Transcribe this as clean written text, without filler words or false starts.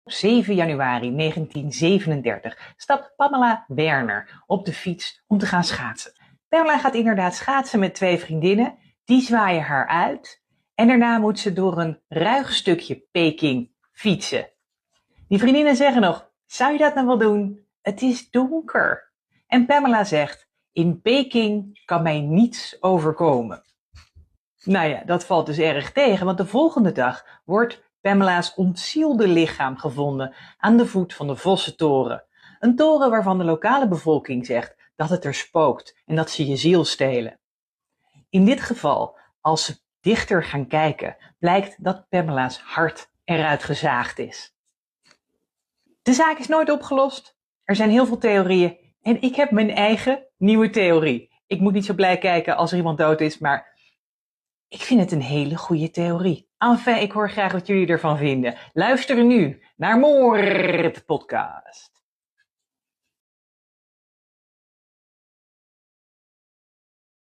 7 januari 1937 stapt Pamela Werner op de fiets om te gaan schaatsen. Pamela gaat inderdaad schaatsen met 2 vriendinnen, die zwaaien haar uit en daarna moet ze door een ruig stukje Peking fietsen. Die vriendinnen zeggen nog, zou je dat nou wel doen? Het is donker. En Pamela zegt, in Peking kan mij niets overkomen. Nou ja, dat valt dus erg tegen, want de volgende dag wordt Pamela's ontzielde lichaam gevonden aan de voet van de Vossentoren. Een toren waarvan de lokale bevolking zegt dat het er spookt en dat ze je ziel stelen. In dit geval, als ze dichter gaan kijken, blijkt dat Pamela's hart eruit gezaagd is. De zaak is nooit opgelost. Er zijn heel veel theorieën en ik heb mijn eigen nieuwe theorie. Ik moet niet zo blij kijken als er iemand dood is, maar ik vind het een hele goede theorie. Enfin, ik hoor graag wat jullie ervan vinden. Luister nu naar Moord Podcast.